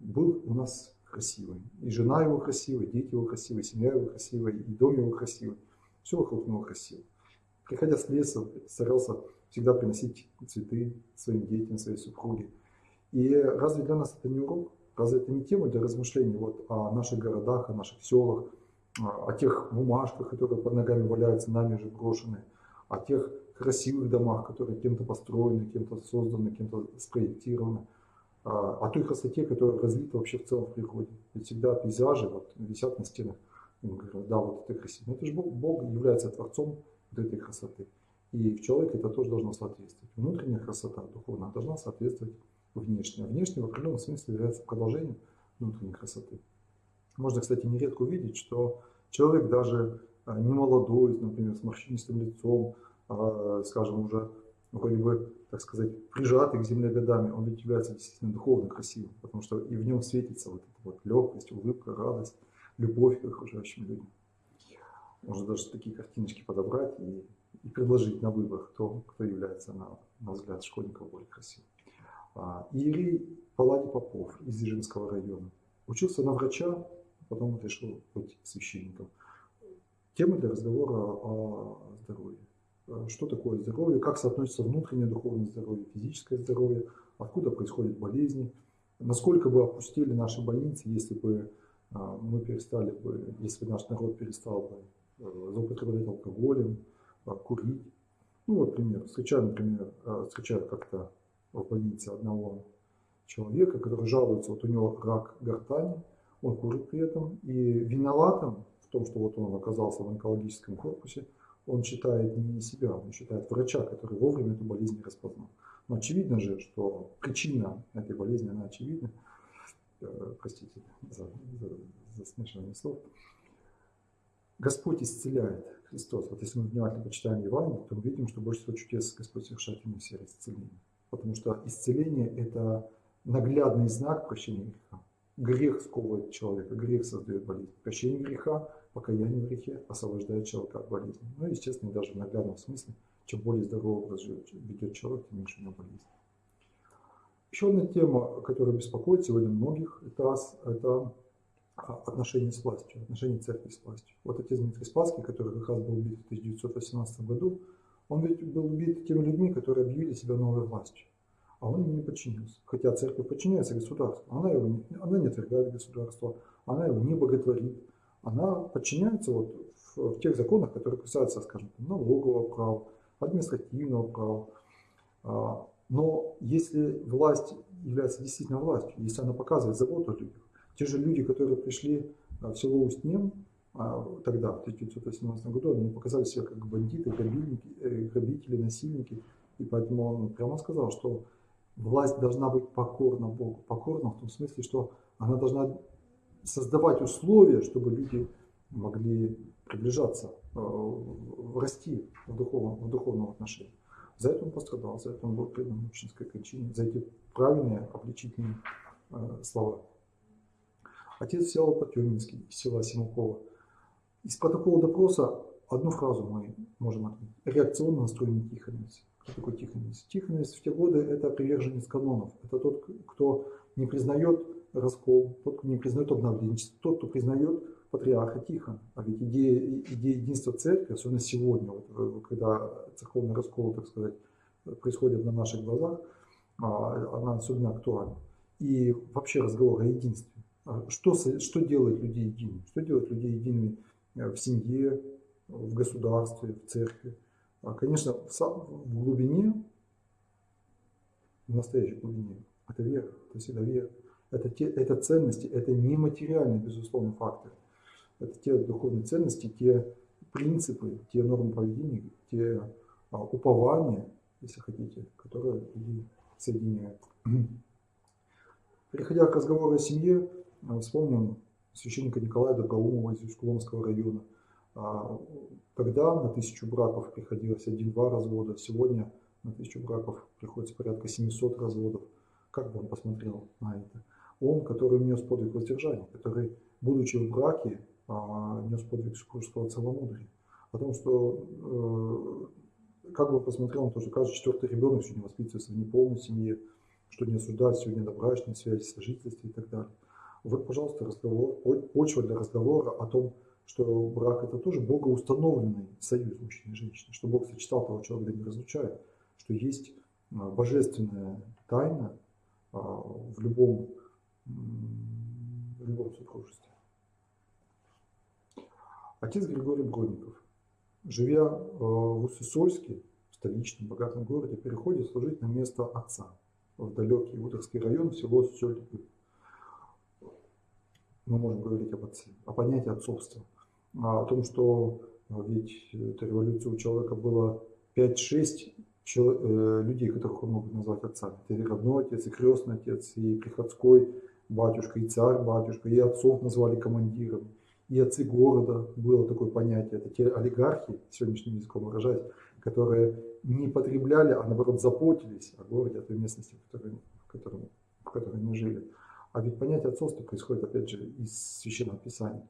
был у нас красивый. И жена его красивая, дети его красивые, семья его красивая, и дом его красивый. Все вокруг него красиво. Приходя с леса, старался всегда приносить цветы своим детям, своей супруге. И разве для нас это не урок? Разве это не тема для размышлений вот о наших городах, о наших селах, о тех бумажках, которые под ногами валяются, нами же брошенные, о тех красивых домах, которые кем-то построены, кем-то созданы, кем-то спроектированы, о той красоте, которая разлита вообще в целом в природе. Ведь всегда пейзажи вот, висят на стенах. И мы говорим, да, вот это красиво. Но это же Бог является творцом вот этой красоты. И в человеке это тоже должно соответствовать. Внутренняя красота духовная должна соответствовать внешней. А внешняя в определенном смысле является продолжением внутренней красоты. Можно, кстати, нередко увидеть, что человек даже не молодой, например, с морщинистым лицом, скажем, уже вроде бы, так сказать, прижатый к земле годами, он ведь является действительно духовно красивым, потому что и в нем светится вот эта вот легкость, улыбка, радость, любовь к окружающим людям. Можно даже такие картиночки подобрать и предложить на выбор, кто является, на взгляд школьников, более красивым. Иерей Палладий Попов из Ижинского района учился на врача, потом решил быть священником. Тема для разговора о здоровье. Что такое здоровье, как соотносится внутреннее духовное здоровье, физическое здоровье, откуда происходят болезни, насколько бы опустили наши больницы, если бы если наш народ перестал бы злоупотреблять алкоголем, курить. Ну вот пример. Встречаю как-то в больнице одного человека, который жалуется, вот у него рак гортани, он курит при этом, и виноватым в том, что вот он оказался в онкологическом корпусе, он считает не себя, он считает врача, который вовремя эту болезнь не распознал. Но очевидно же, что причина этой болезни, она очевидна. Простите за смешивание слов. Господь исцеляет, Христос. Вот если мы внимательно почитаем Евангелие, то мы видим, что больше всего чудес Господь совершает именно в сфере исцеления. Потому что исцеление – это наглядный знак прощения греха. Грех сковывает человека, грех создает болезнь. Прощение греха, покаяние в грехе освобождает человека от болезни. Ну и, естественно, даже в наглядном смысле, чем более здоровый образ ведет человек, тем меньше у него болезнь. Еще одна тема, которая беспокоит сегодня многих, это отношения с властью, отношения церкви с властью. Вот отец Дмитрий Спасский, который как раз был убит в 1918 году, он ведь был убит теми людьми, которые объявили себя новой властью. А он им не подчинился. Хотя церковь подчиняется государству. Она не отвергает государство, она его не боготворит. Она подчиняется вот в тех законах, которые касаются, скажем, налогового права, административного права. Но если власть является действительно властью, если она показывает заботу о людях, те же люди, которые пришли в село Устнем тогда, в 1918 году, они показали себя как бандиты, грабители, насильники. И поэтому он прямо сказал, что власть должна быть покорна Богу. Покорна в том смысле, что она должна создавать условия, чтобы люди могли приближаться, расти в духовном отношении. За это он пострадал, за это он был предан мученической кончине, за эти правильные обличительные слова. Отец Всеволод Потемкинский из села Симакова. Из протокола допроса одну фразу мы можем отметить. Реакционно настроенный тихонец. Кто такой тихонец? Тихонец в те годы это приверженец канонов. Это тот, кто не признает раскол, тот, кто не признает обновленчество, тот, кто признает патриарха Тихона. А ведь идея единства церкви, особенно сегодня, вот, когда церковный раскол, так сказать, происходит на наших глазах, она особенно актуальна. И вообще разговор о единстве. Что делает людей едиными? Что делает людей едиными в семье, в государстве, в церкви? Конечно, в глубине, в настоящей глубине, это вера, это всегда вера. Это ценности, это нематериальные, безусловно, факторы. Это те духовные ценности, те принципы, те нормы поведения, те упования, если хотите, которые людей соединяют. Переходя к разговору о семье, вспомним священника Николая Доброумова из Усть-Куломского района. Тогда на 1000 браков приходилось 1-2 развода, сегодня на 1000 браков приходится порядка 700 разводов. Как бы он посмотрел на это? Он, который нес подвиг воздержания, который, будучи в браке, нес подвиг супружеского целомудрия. О том, что, как бы он посмотрел на то, что каждый 4-й ребенок сегодня воспитывается в неполной семье, что не осуждают сегодня на брачной связи, сожительстве и так далее. Вот, пожалуйста, почва для разговора о том, что брак это тоже богоустановленный союз мужчины и женщины, что Бог сочетал того человека, не разлучает, что есть божественная тайна в любом супружестве. Отец Григорий Бронников, живя в Уссысольске, в столичном богатом городе, переходит служить на место отца в далекий Удовский район, в село Сёльдыб. Мы можем говорить об отце, о понятии отцовства, о том, что ведь эта революция у человека было 5-6 людей, которых он мог назвать отцами. Это и родной отец, и крестный отец, и приходской батюшка, и царь-батюшка, и отцов назвали командирами, и отцы города, было такое понятие. Это те олигархи, сегодняшним языком выражаясь, которые не потребляли, а наоборот заботились о городе, о той местности, в которой они жили. А ведь понятие отцовства происходит, опять же, из Священного Писания,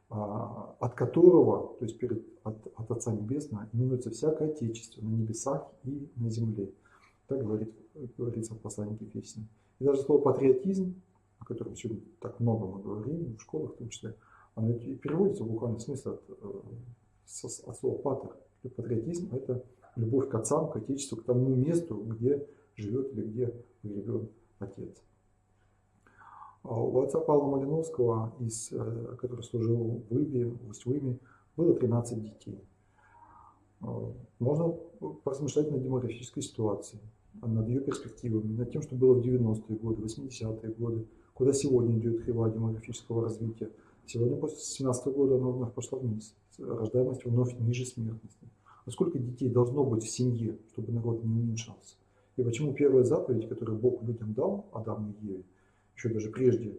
от которого, то есть от Отца Небесного, именуется всякое Отечество на небесах и на земле. Так говорится в послании к Ефесянам. И даже слово патриотизм, о котором сегодня так много мы говорим, в школах в том числе, оно и переводится в буквальном смысле от слова патер. Патриотизм – это любовь к отцам, к Отечеству, к тому месту, где живет или где погребен Отец. У отца Павла Малиновского, который служил в Ибе, в Усть-Выме, было 13 детей. Можно поразмышлять над демографической ситуацией, над ее перспективами, над тем, что было в 90-е годы, 80-е годы, куда сегодня идет кривая демографического развития. Сегодня после 2017 года она вновь пошла вниз. Рождаемость вновь ниже смертности. А сколько детей должно быть в семье, чтобы народ не уменьшался? И почему первая заповедь, которую Бог людям дал, Адаму и Еве, еще даже прежде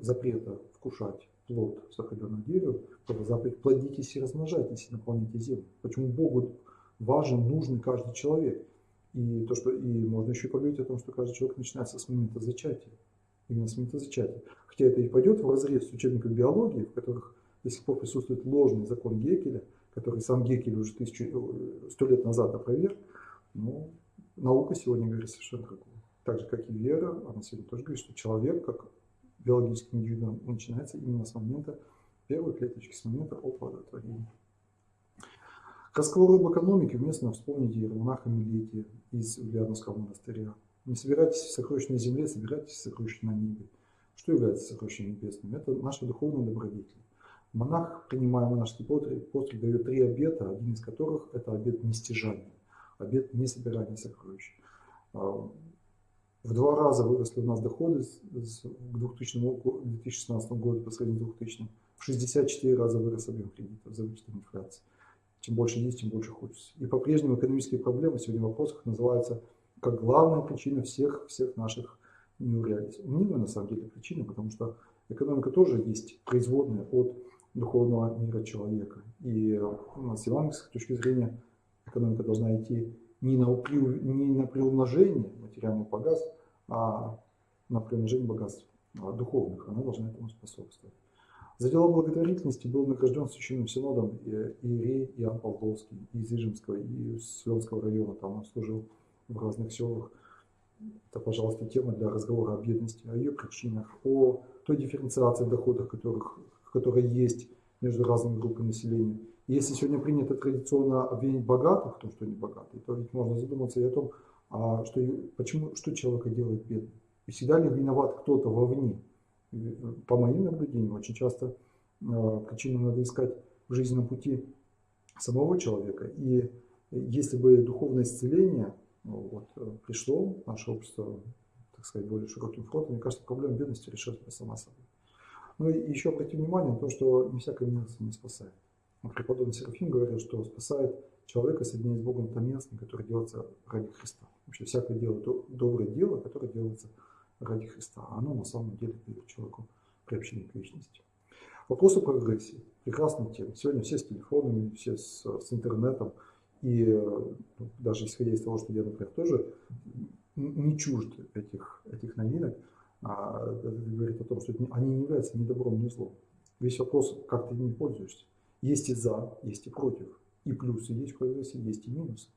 запрета вкушать плод запрещенного дерева, это заповедь: плодитесь и размножайтесь, и наполняйте землю. Почему Богу важен, нужен каждый человек? И можно еще поговорить о том, что каждый человек начинается с момента зачатия. Именно с момента зачатия. Хотя это и пойдет вразрез с учебником биологии, в которых до сих пор присутствует ложный закон Геккеля, который сам Геккель уже 100 лет назад опроверг. Но наука сегодня говорит совершенно другое. Так же, как и вера, она сегодня тоже говорит, что человек, как биологический индивидуум, начинается именно с момента первой клеточки, с момента оплодотворения. К разговору об экономике уместно вспомнить иеромонаха Милетия из Ульяновского монастыря. Не собирайтесь в сокровищной земле, собирайтесь в сокровищной на небе. Что является сокровищем небесным? Это наши духовные добродетели. Монах, принимая монашеский постриг, дает 3 обета, один из которых это обет нестяжания, обет несобирания сокровищ. В 2 раза выросли у нас доходы к 2016 году по сравнению с 2000. В 64 раза вырос объем кредитов за вычетом инфляции. Чем больше есть, тем больше хочется. И по-прежнему экономические проблемы сегодня в вопросах называются как главная причина всех наших неурядиц. Мнимая на самом деле причина, потому что экономика тоже есть производная от духовного мира человека. И с евангельской точки зрения экономика должна идти не на приумножение материальных богатств, а на приумножение богатств духовных. Она должна этому способствовать. За дела благотворительности был награжден Священным Синодом иерей Иоанн Павловский из Ижемского и из Слёнского района. Там он служил в разных селах. Это, пожалуйста, тема для разговора о бедности, о ее причинах, о той дифференциации доходов, которая есть между разными группами населения. И если сегодня принято традиционно обвинить богатых в том, что они богатые, то ведь можно задуматься и о том, что человека делает бедным. И всегда ли виноват кто-то вовне? По моим наблюдениям, очень часто причину надо искать в жизненном пути самого человека. И если бы духовное исцеление пришло в наше общество, так сказать, более широким фронтом, мне кажется, проблема бедности решилась бы сама собой. Ну и еще обратим внимание на то, что не всякое место не спасает. Преподобный Серафим говорил, что спасает человека соединение с Богом то место, которое делается ради Христа. Вообще всякое дело, доброе дело, которое делается ради Христа. Оно на самом деле дает человеку приобщение к вечности. Вопрос о прогрессии. Прекрасная тема. Сегодня все с телефонами, все с интернетом. И даже исходя из того, что я, например, тоже не чужд этих новинок, говорит о том, что они не являются ни добром, ни злом. Весь вопрос, как ты ими пользуешься. Есть и за, есть и против. И плюсы есть в прогрессе, есть и минусы.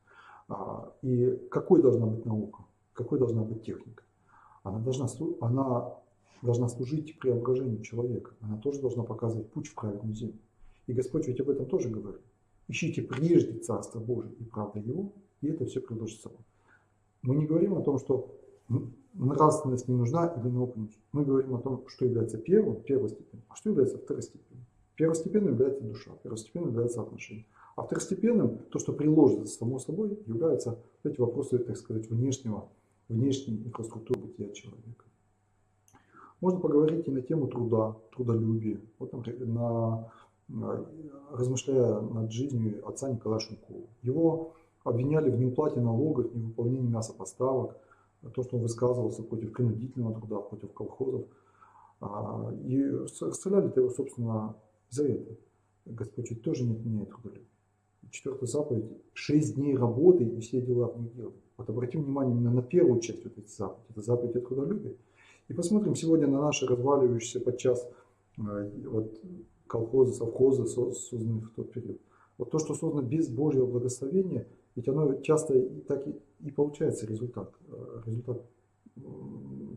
И какой должна быть наука? Какой должна быть техника? Она должна служить преображению человека. Она тоже должна показывать путь в праведную землю. И Господь ведь об этом тоже говорит. Ищите прежде Царство Божие и правда Его, и это все предложится вам. Мы не говорим о том, что нравственность не нужна или наука не нужна. Мы говорим о том, что является первостепенным, а что является второстепенным. Первостепенным является душа, первостепенным является отношение. А второстепенным, то, что приложится само собой, являются эти вопросы, так сказать, внешней инфраструктуры бытия человека. Можно поговорить и на тему труда, трудолюбия. Вот, например, размышляя над жизнью отца Николая Шумкова. Его обвиняли в неуплате налогов, невыполнении мясопоставок, то, что он высказывался против принудительного труда, против колхозов. И расстреляли его, собственно, за это. Господь ведь тоже не отменяет трудолюбие. 4-я заповедь: 6 дней работы и все дела в них делай. Вот обратим внимание именно на первую часть вот этой заповеди. Это заповедь о трудолюбии. И посмотрим сегодня на наши разваливающиеся подчас колхозы, совхозы, созданные в тот период. Вот то, что создано без Божьего благословения, ведь оно часто так и получается результат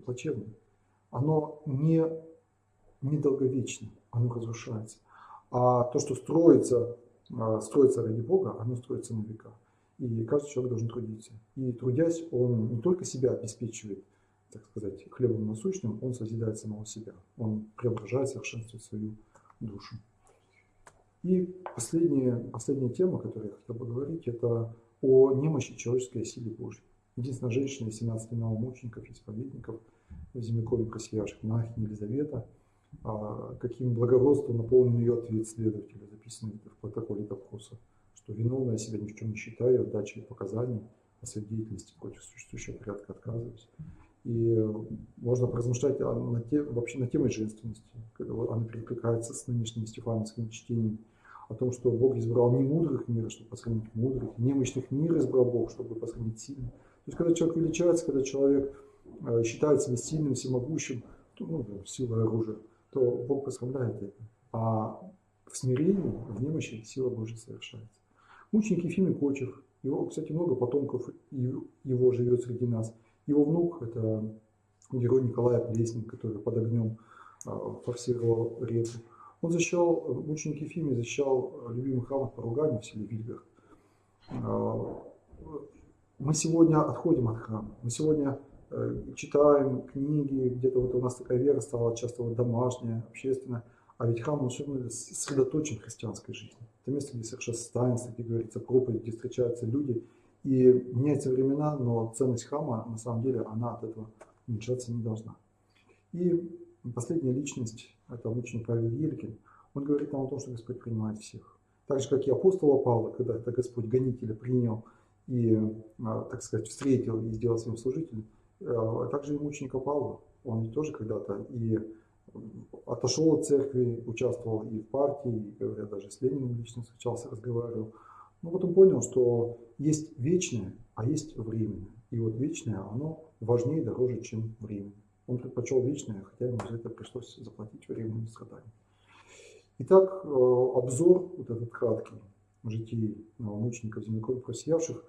плачевный. Оно не долговечно, оно разрушается. А то, что строится ради Бога, оно строится на века. И каждый человек должен трудиться. И трудясь, он не только себя обеспечивает, так сказать, хлебом насущным, он созидает самого себя. Он преображает, совершенствует свою душу. И последняя тема, о которой я хотел бы говорить, это о немощи человеческой силе Божьей. Единственная женщина из 17 новомучеников, исповедников в Землякове просиявших, монахиня Елизавета, каким благородством наполнен ее ответ следователя, записанный в протоколе допроса, что виновная себя ни в чем не считаю, отдачей показаний о своей деятельности против существующего порядка отказываюсь. И можно поразмышлять вообще на тему женственности, когда она перекликается с нынешним стефановским чтением, о том, что Бог избрал не мудрых мира, чтобы посрамить мудрых, немощных мира избрал Бог, чтобы посрамить сильных. То есть, когда человек величается, когда человек считает себя сильным, всемогущим, силой оружия, то Бог посрамляет это. А в смирении, в немощи сила Божья совершается. Мученик Ефимий Кочев, его, кстати, много потомков его живет среди нас. Его внук – это герой Николая Плеснин, который под огнем форсировал реку. Он защищал, мученик Ефимий защищал любимый храм от поругания в селе Вильгар. Мы сегодня отходим от храма, мы сегодня читаем книги, где-то вот у нас такая вера стала часто вот домашняя, общественная, а ведь храм, он все равно сосредоточен в христианской жизни. Это место, где совершается таинство, где говорится проповедь, где встречаются люди. И меняются времена, но ценность храма, на самом деле, она от этого уменьшаться не должна. И последняя личность, это мученик Павел Елькин, он говорит нам о том, что Господь принимает всех. Так же, как и апостола Павла, когда это Господь гонителя принял и, так сказать, встретил и сделал своим служителем, также и мученика Павла. Он ведь тоже когда-то и отошел от церкви, участвовал и в партии, и, говорят, даже с Лениным лично встречался, разговаривал. Но вот он понял, что есть вечное, а есть временное. И вот вечное, оно важнее и дороже, чем временное. Он предпочел вечное, хотя ему за это пришлось заплатить временными страданиями. Итак, обзор, вот этот краткий, житий новомучеников, землекопов, россиявших,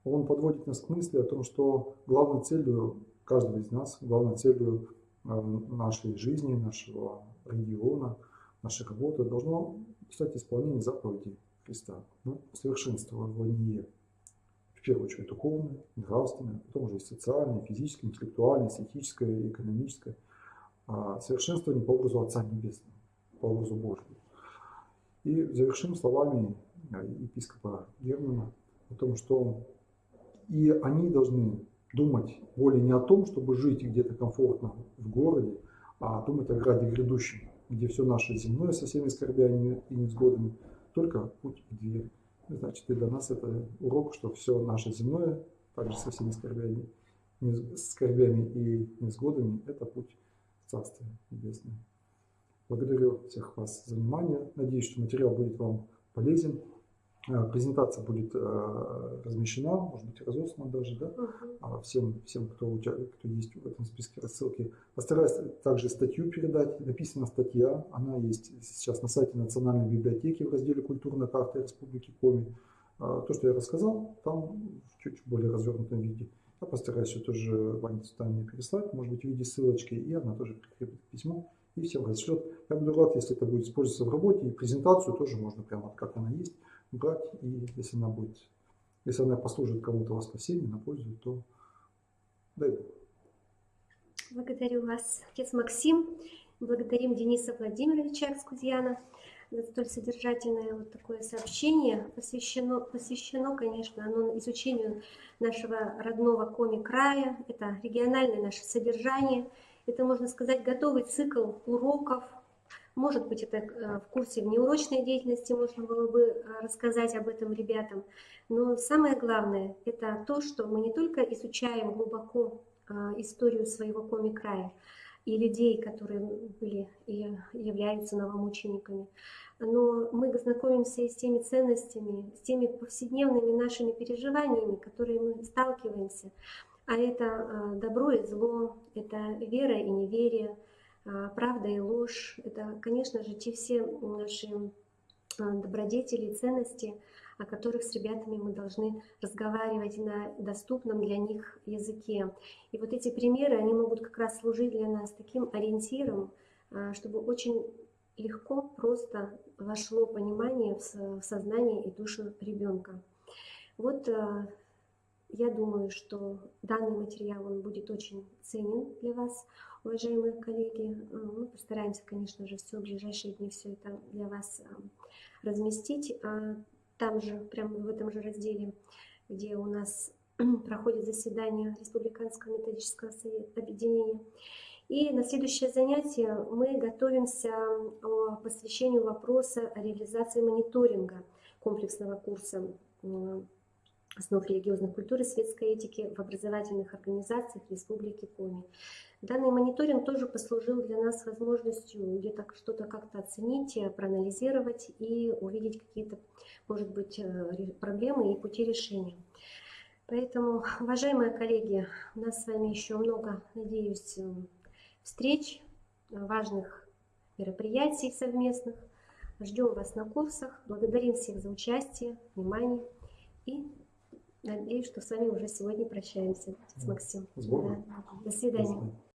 он подводит нас к мысли о том, что главной целью каждого из нас, главной целью нашей жизни, нашего региона, нашей работы должно стать исполнение заповедей Христа, совершенствование, в первую очередь духовное, нравственное, потом уже и социальное, физическое, интеллектуальное, эстетическое, экономическое, совершенствование по образу Отца Небесного, по образу Божьему. И завершим словами епископа Германа о том, что и они должны думать более не о том, чтобы жить где-то комфортно в городе, а думать о граде грядущем, где все наше земное со всеми скорбями и невзгодами, только путь к двери. Значит, и для нас это урок, что все наше земное, также со всеми скорбями и невзгодами, это путь в Царствие Небесное. Благодарю всех вас за внимание. Надеюсь, что материал будет вам полезен. Презентация будет размещена, может быть, разослана даже, да? Всем, кто есть в этом списке рассылки. Постараюсь также статью передать. Написана статья, она есть сейчас на сайте Национальной библиотеки в разделе «Культурная карта Республики Коми». То, что я рассказал, там в чуть более развернутом виде. Я постараюсь все тоже Ване Цветановне переслать, может быть, в виде ссылочки, и она тоже прикрепит письмо и всем разошлет. Я буду рад, если это будет использоваться в работе, и презентацию тоже можно прямо как она есть брать, и если она послужит кому-то во спасение, на пользу, то дай Бог. Благодарю вас, отец Максим. Благодарим Дениса Владимировича Арскузьяна за столь содержательное вот такое сообщение. Посвящено, конечно, оно изучению нашего родного Коми-края. Это региональное наше содержание. Это, можно сказать, готовый цикл уроков. Может быть, это в курсе внеурочной деятельности можно было бы рассказать об этом ребятам. Но самое главное, это то, что мы не только изучаем глубоко историю своего Коми-края и людей, которые были и являются новомучениками, но мы знакомимся и с теми ценностями, с теми повседневными нашими переживаниями, которые мы сталкиваемся. А это добро и зло, это вера и неверие, правда и ложь, это, конечно же, те все наши добродетели и ценности, о которых с ребятами мы должны разговаривать на доступном для них языке. И вот эти примеры, они могут как раз служить для нас таким ориентиром, чтобы очень легко, просто вошло понимание в сознание и душу ребенка. Вот я думаю, что данный материал он будет очень ценен для вас, уважаемые коллеги. Мы постараемся, конечно же, в ближайшие дни все это для вас разместить. Там же, прямо в этом же разделе, где у нас проходит заседание Республиканского методического совета объединения. И на следующее занятие мы готовимся к посвящению вопроса о реализации мониторинга комплексного курса основ религиозной культуры и светской этики в образовательных организациях Республики Коми. Данный мониторинг тоже послужил для нас возможностью где-то что-то как-то оценить, проанализировать и увидеть какие-то, может быть, проблемы и пути решения. Поэтому, уважаемые коллеги, у нас с вами еще много, надеюсь, встреч, важных мероприятий совместных. Ждем вас на курсах. Благодарим всех за участие, внимание. И надеюсь, что с вами уже сегодня прощаемся с Максимом. Здорово. Да. До свидания.